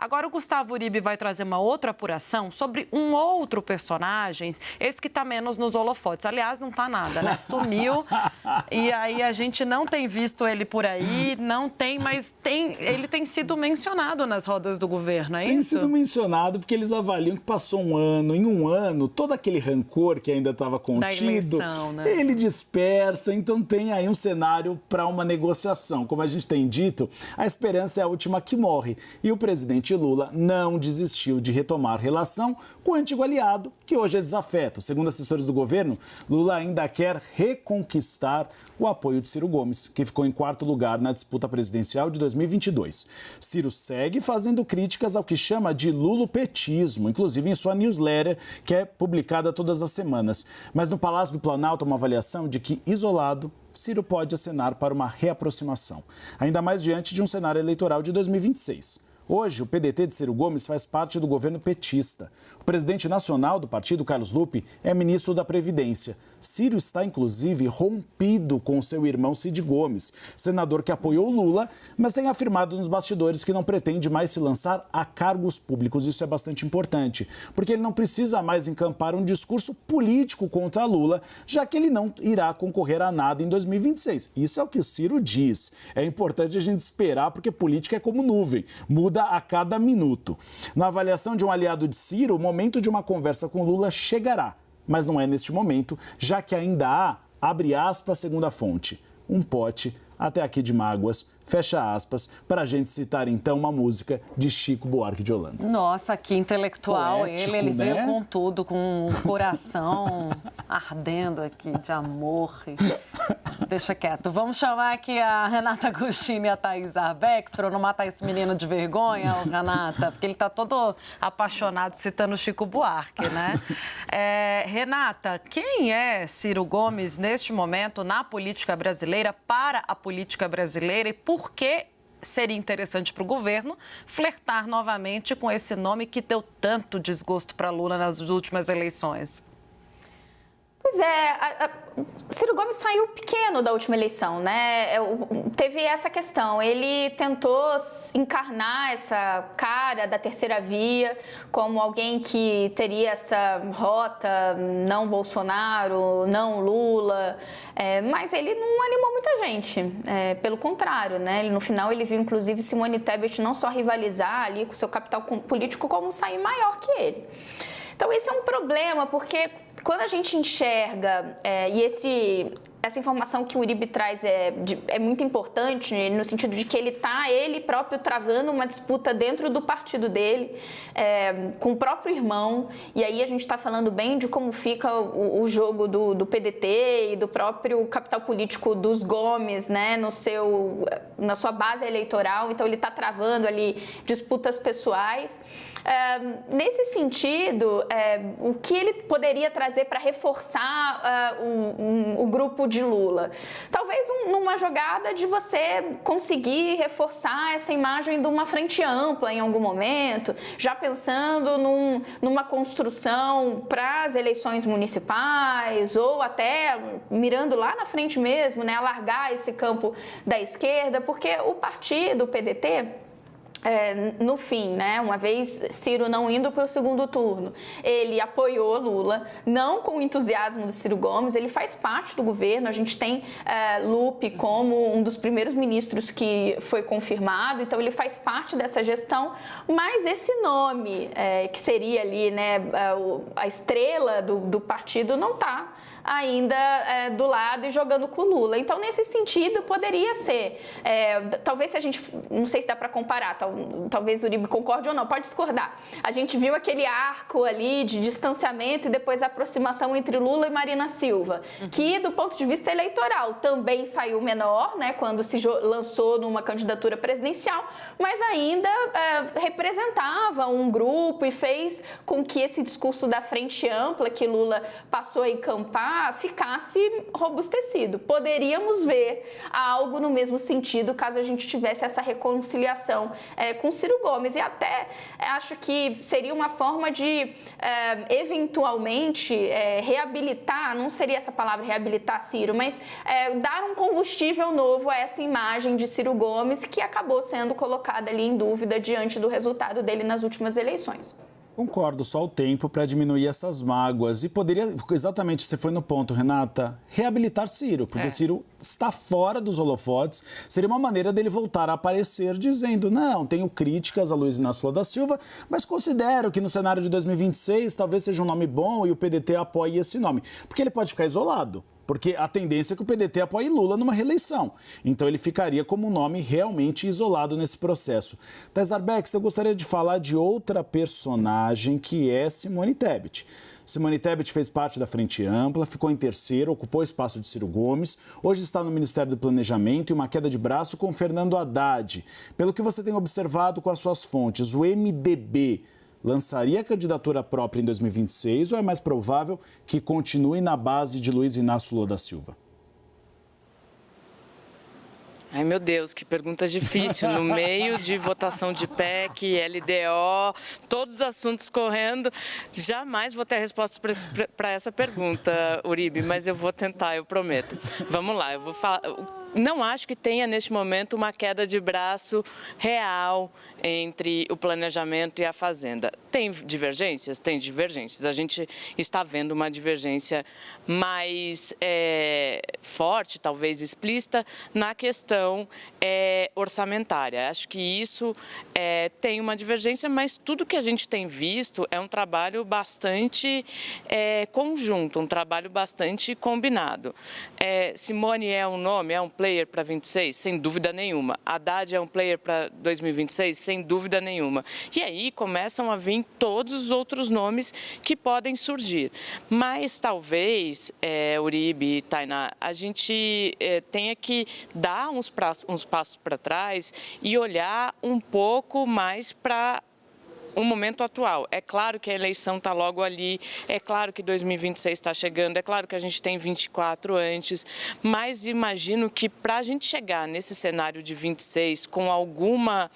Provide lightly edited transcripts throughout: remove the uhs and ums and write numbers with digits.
Agora o Gustavo Uribe vai trazer uma outra apuração sobre um outro personagem, esse que está menos nos holofotes. Aliás, não está nada, né? Sumiu e aí a gente não tem visto ele por aí, não tem, mas ele tem sido mencionado nas rodas do governo, é isso? Tem sido mencionado porque eles avaliam que passou um ano, em um ano, todo aquele rancor que ainda estava contido, da eleição, né? Ele dispersa, então tem aí um cenário para uma negociação. Como a gente tem dito, a esperança é a última que morre. E o presidente Lula não desistiu de retomar relação com o antigo aliado, que hoje é desafeto. Segundo assessores do governo, Lula ainda quer reconquistar o apoio de Ciro Gomes, que ficou em quarto lugar na disputa presidencial de 2022. Ciro segue fazendo críticas ao que chama de lulopetismo, inclusive em sua newsletter, que é publicada todas as semanas. Mas no Palácio do Planalto, uma avaliação de que, isolado, Ciro pode acenar para uma reaproximação, ainda mais diante de um cenário eleitoral de 2026. Hoje, o PDT de Ciro Gomes faz parte do governo petista. O presidente nacional do partido, Carlos Lupe, é ministro da Previdência. Ciro está, inclusive, rompido com seu irmão Cid Gomes, senador que apoiou Lula, mas tem afirmado nos bastidores que não pretende mais se lançar a cargos públicos. Isso é bastante importante, porque ele não precisa mais encampar um discurso político contra Lula, já que ele não irá concorrer a nada em 2026. Isso é o que o Ciro diz. É importante a gente esperar, porque política é como nuvem, muda a cada minuto. Na avaliação de um aliado de Ciro, o momento de uma conversa com Lula chegará. Mas não é neste momento, já que ainda há, abre aspas, segundo a fonte, um pote até aqui de mágoas, fecha aspas, para a gente citar então uma música de Chico Buarque de Holanda. Nossa, que intelectual. Poético, ele né? veio com tudo, com o coração ardendo aqui de amor. Deixa quieto. Vamos chamar aqui a Renata Agostini e a Thaís Arbex para eu não matar esse menino de vergonha, ô, Renata, porque ele está todo apaixonado citando Chico Buarque, né? Renata, quem é Ciro Gomes neste momento na política brasileira, para a política brasileira, e por que seria interessante para o governo flertar novamente com esse nome que deu tanto desgosto para Lula nas últimas eleições? Pois é, Ciro Gomes saiu pequeno da última eleição, né? Teve essa questão, ele tentou encarnar essa cara da terceira via como alguém que teria essa rota não Bolsonaro, não Lula, mas ele não animou muita gente, pelo contrário, né? No final ele viu inclusive Simone Tebet não só rivalizar ali com o seu capital político, como sair maior que ele. Então, esse é um problema, porque quando a gente enxerga, essa informação que o Uribe traz é muito importante, no sentido de que ele próprio travando uma disputa dentro do partido dele, com o próprio irmão, e aí a gente está falando bem de como fica o jogo do PDT e do próprio capital político dos Gomes, né, na sua base eleitoral, então ele está travando ali disputas pessoais. Nesse sentido, o que ele poderia trazer para reforçar o grupo de Lula? Talvez numa jogada de você conseguir reforçar essa imagem de uma frente ampla em algum momento, já pensando numa construção para as eleições municipais, ou até mirando lá na frente mesmo, né, alargar esse campo da esquerda, porque o partido, o PDT, no fim, né, uma vez Ciro não indo para o segundo turno, ele apoiou Lula, não com o entusiasmo do Ciro Gomes, ele faz parte do governo, a gente tem Lupe como um dos primeiros ministros que foi confirmado, então ele faz parte dessa gestão, mas esse nome, que seria ali, né, a estrela do partido, não está ainda do lado e jogando com o Lula. Então, nesse sentido, poderia ser. Talvez se a gente... Não sei se dá para comparar, talvez o Uribe concorde ou não, pode discordar. A gente viu aquele arco ali de distanciamento e depois a aproximação entre Lula e Marina Silva, que, do ponto de vista eleitoral, também saiu menor, né, quando se lançou numa candidatura presidencial, mas ainda representava um grupo e fez com que esse discurso da frente ampla que Lula passou a encampar já ficasse robustecido. Poderíamos ver algo no mesmo sentido caso a gente tivesse essa reconciliação com Ciro Gomes. E até acho que seria uma forma de, eventualmente, reabilitar, não seria essa palavra reabilitar Ciro, mas dar um combustível novo a essa imagem de Ciro Gomes que acabou sendo colocada ali em dúvida diante do resultado dele nas últimas eleições. Concordo, só o tempo para diminuir essas mágoas. E poderia, exatamente, você foi no ponto, Renata, reabilitar Ciro, porque Ciro está fora dos holofotes. Seria uma maneira dele voltar a aparecer dizendo, não, tenho críticas a Luiz Inácio Lula da Silva, mas considero que no cenário de 2026 talvez seja um nome bom e o PDT apoie esse nome. Porque ele pode ficar isolado. Porque a tendência é que o PDT apoie Lula numa reeleição. Então ele ficaria como um nome realmente isolado nesse processo. Thais Arbex, eu gostaria de falar de outra personagem que é Simone Tebet. Simone Tebet fez parte da Frente Ampla, ficou em terceiro, ocupou o espaço de Ciro Gomes, hoje está no Ministério do Planejamento e uma queda de braço com Fernando Haddad. Pelo que você tem observado com as suas fontes, o MDB lançaria a candidatura própria em 2026 ou é mais provável que continue na base de Luiz Inácio Lula da Silva? Ai, meu Deus, que pergunta difícil. No meio de votação de PEC, LDO, todos os assuntos correndo, jamais vou ter a resposta para essa pergunta, Uribe, mas eu vou tentar, eu prometo. Vamos lá, eu vou falar. Não acho que tenha, neste momento, uma queda de braço real entre o planejamento e a Fazenda. Tem divergências? Tem divergências. A gente está vendo uma divergência mais forte, talvez explícita, na questão orçamentária. Acho que isso tem uma divergência, mas tudo que a gente tem visto é um trabalho bastante conjunto, um trabalho bastante combinado. Simone é um nome, é um player para 26, sem dúvida nenhuma. Haddad é um player para 2026, sem dúvida nenhuma. E aí começam a vir todos os outros nomes que podem surgir. Mas talvez, Uribe e Tainá, a gente tenha que dar uns passos para trás e olhar um pouco mais para o momento atual. É claro que a eleição está logo ali, é claro que 2026 está chegando, é claro que a gente tem 24 antes, mas imagino que para a gente chegar nesse cenário de 26 com alguma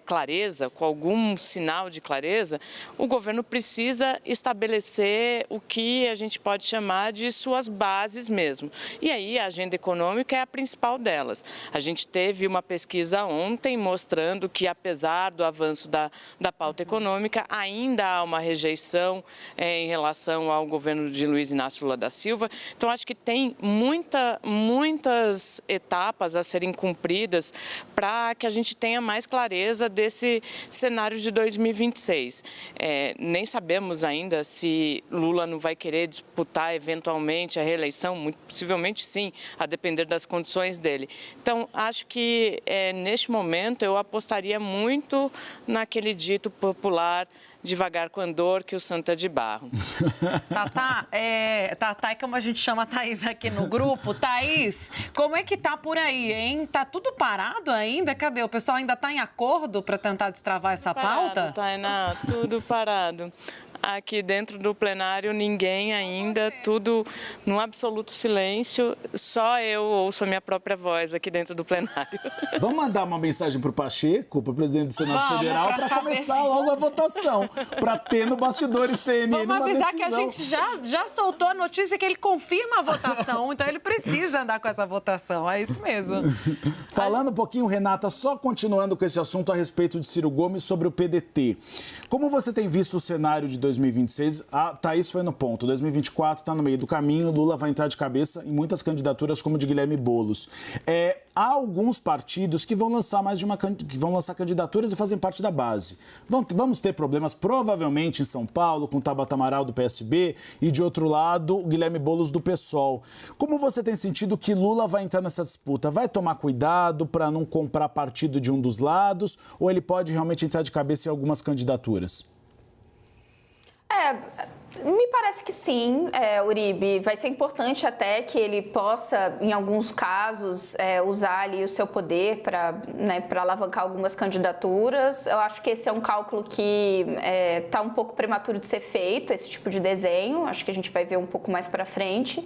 clareza, com algum sinal de clareza, o governo precisa estabelecer o que a gente pode chamar de suas bases mesmo. E aí a agenda econômica é a principal delas. A gente teve uma pesquisa ontem mostrando que, apesar do avanço da pauta econômica, ainda há uma rejeição em relação ao governo de Luiz Inácio Lula da Silva. Então, acho que tem muitas etapas a serem cumpridas para que a gente tenha mais clareza desse cenário de 2026. Nem sabemos ainda se Lula não vai querer disputar eventualmente a reeleição, muito possivelmente sim, a depender das condições dele. Então, acho que neste momento eu apostaria muito naquele dito popular: devagar com andor, que o santo é de barro. Tatá, é como a gente chama a Thaís aqui no grupo. Thaís, como é que tá por aí, hein? Tá tudo parado ainda? Cadê? O pessoal ainda tá em acordo para tentar destravar essa pauta? Tainá, tudo parado. Aqui dentro do plenário, ninguém ainda, tudo num absoluto silêncio. Só eu ouço a minha própria voz aqui dentro do plenário. Vamos mandar uma mensagem para o Pacheco, para o presidente do Senado Federal, para começar logo a votação, para ter no bastidores CNN uma decisão. Vamos avisar que a gente já soltou a notícia que ele confirma a votação, então ele precisa andar com essa votação, é isso mesmo. Falando um pouquinho, Renata, só continuando com esse assunto a respeito de Ciro Gomes sobre o PDT. Como você tem visto o cenário de 2026, a Thaís foi no ponto. 2024 está no meio do caminho, Lula vai entrar de cabeça em muitas candidaturas, como de Guilherme Boulos. Há alguns partidos que vão lançar que vão lançar candidaturas e fazem parte da base. Vamos ter problemas, provavelmente, em São Paulo, com o Tabata Amaral do PSB e, de outro lado, o Guilherme Boulos do PSOL. Como você tem sentido que Lula vai entrar nessa disputa? Vai tomar cuidado para não comprar partido de um dos lados ou ele pode realmente entrar de cabeça em algumas candidaturas? Me parece que sim, Uribe. Vai ser importante até que ele possa, em alguns casos, usar ali o seu poder para alavancar algumas candidaturas. Eu acho que esse é um cálculo que está um pouco prematuro de ser feito, esse tipo de desenho. Acho que a gente vai ver um pouco mais para frente.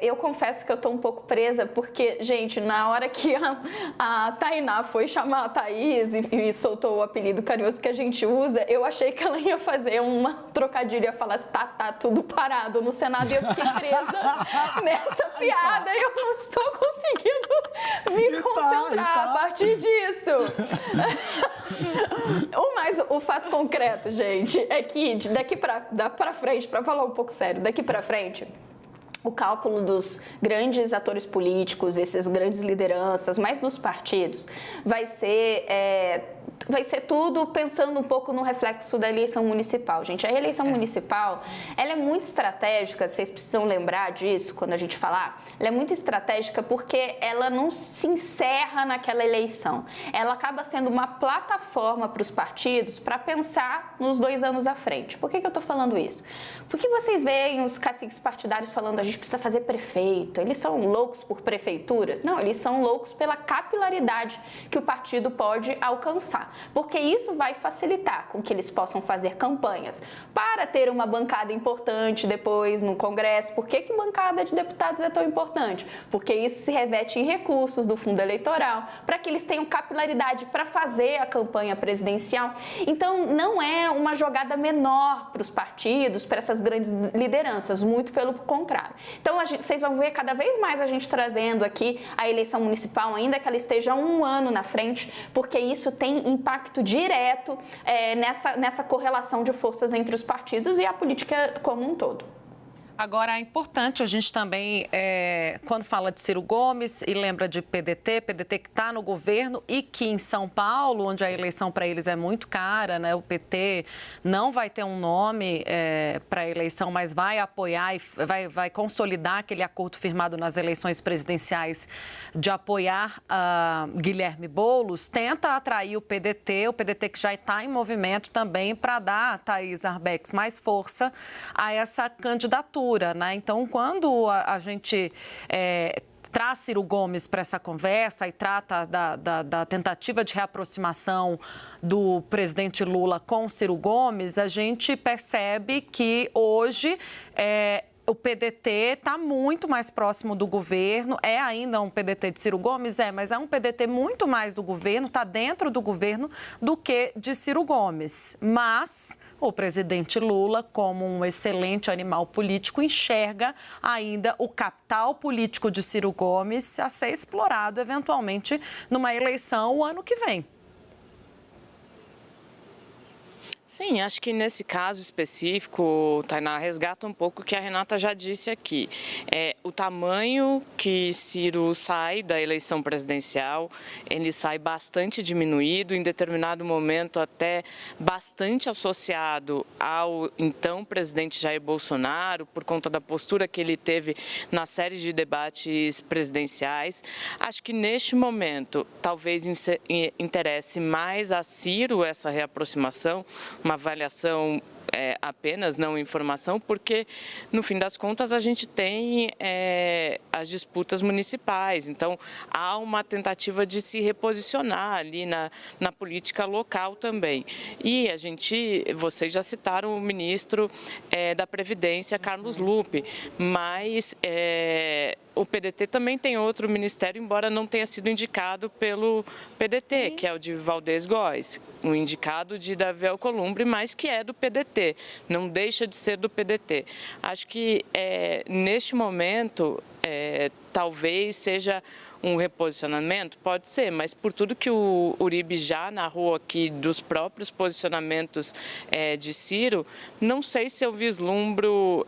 Eu confesso que eu estou um pouco presa, porque, gente, na hora que a Tainá foi chamar a Thaís e soltou o apelido carinhoso que a gente usa, eu achei que ela ia fazer uma trocadilha, ia falar assim, tá tudo parado no Senado, e eu fiquei presa nessa piada e eu não estou conseguindo me concentrar a partir disso. Mas o fato concreto, gente, é que daqui pra frente, para falar um pouco sério, daqui pra frente, o cálculo dos grandes atores políticos, essas grandes lideranças, mas nos partidos, vai ser tudo pensando um pouco no reflexo da eleição municipal, gente. A eleição municipal, ela é muito estratégica, vocês precisam lembrar disso quando a gente falar. Ela é muito estratégica porque ela não se encerra naquela eleição. Ela acaba sendo uma plataforma para os partidos para pensar nos 2 anos à frente. Por que eu estou falando isso? Porque vocês veem os caciques partidários falando a gente precisa fazer prefeito. Eles são loucos por prefeituras? Não, eles são loucos pela capilaridade que o partido pode alcançar. Porque isso vai facilitar com que eles possam fazer campanhas para ter uma bancada importante depois no Congresso. Por que bancada de deputados é tão importante? Porque isso se reveste em recursos do fundo eleitoral, para que eles tenham capilaridade para fazer a campanha presidencial. Então, não é uma jogada menor para os partidos, para essas grandes lideranças, muito pelo contrário. Então, vocês vão ver cada vez mais a gente trazendo aqui a eleição municipal, ainda que ela esteja 1 ano na frente, porque isso tem impacto direto nessa correlação de forças entre os partidos e a política como um todo. Agora, é importante a gente também, quando fala de Ciro Gomes e lembra de PDT que está no governo e que em São Paulo, onde a eleição para eles é muito cara, né? O PT não vai ter um nome para a eleição, mas vai apoiar e vai consolidar aquele acordo firmado nas eleições presidenciais de apoiar Guilherme Boulos, tenta atrair o PDT que já está em movimento também para dar a Thaís Arbex mais força a essa candidatura. Né? Então, quando a gente traz Ciro Gomes para essa conversa e trata da tentativa de reaproximação do presidente Lula com Ciro Gomes, a gente percebe que hoje o PDT está muito mais próximo do governo, é ainda um PDT de Ciro Gomes, mas é um PDT muito mais do governo, está dentro do governo do que de Ciro Gomes. Mas o presidente Lula, como um excelente animal político, enxerga ainda o capital político de Ciro Gomes a ser explorado, eventualmente, numa eleição o ano que vem. Sim, acho que nesse caso específico, Tainá, resgata um pouco o que a Renata já disse aqui. O tamanho que Ciro sai da eleição presidencial, ele sai bastante diminuído, em determinado momento até bastante associado ao então presidente Jair Bolsonaro, por conta da postura que ele teve na série de debates presidenciais. Acho que neste momento talvez interesse mais a Ciro essa reaproximação, uma avaliação apenas, não informação, porque, no fim das contas, a gente tem as disputas municipais. Então, há uma tentativa de se reposicionar ali na política local também. E vocês já citaram o ministro da Previdência, Carlos Lupe, mas o PDT também tem outro ministério, embora não tenha sido indicado pelo PDT, que é o de Valdez Góes, o indicado de Davi Alcolumbre, mas que é do PDT, não deixa de ser do PDT. Acho que, neste momento, talvez seja um reposicionamento, pode ser, mas por tudo que o Uribe já narrou aqui dos próprios posicionamentos de Ciro, não sei se eu vislumbro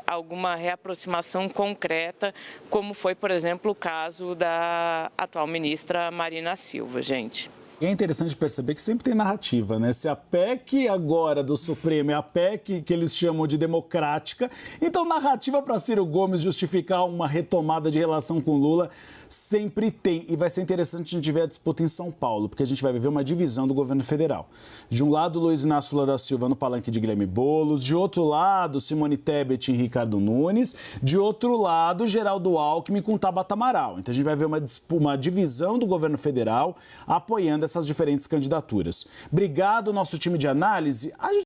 alguma reaproximação concreta, como foi, por exemplo, o caso da atual ministra Marina Silva, gente. É interessante perceber que sempre tem narrativa, né? Se a PEC agora do Supremo é a PEC que eles chamam de democrática, então narrativa para Ciro Gomes justificar uma retomada de relação com Lula sempre tem. E vai ser interessante a gente ver a disputa em São Paulo, porque a gente vai viver uma divisão do governo federal. De um lado, Luiz Inácio Lula da Silva no palanque de Guilherme Boulos, de outro lado, Simone Tebet e Ricardo Nunes, de outro lado, Geraldo Alckmin com Tabata Amaral. Então a gente vai ver uma divisão do governo federal apoiando essas diferentes candidaturas. Obrigado, nosso time de análise. A gente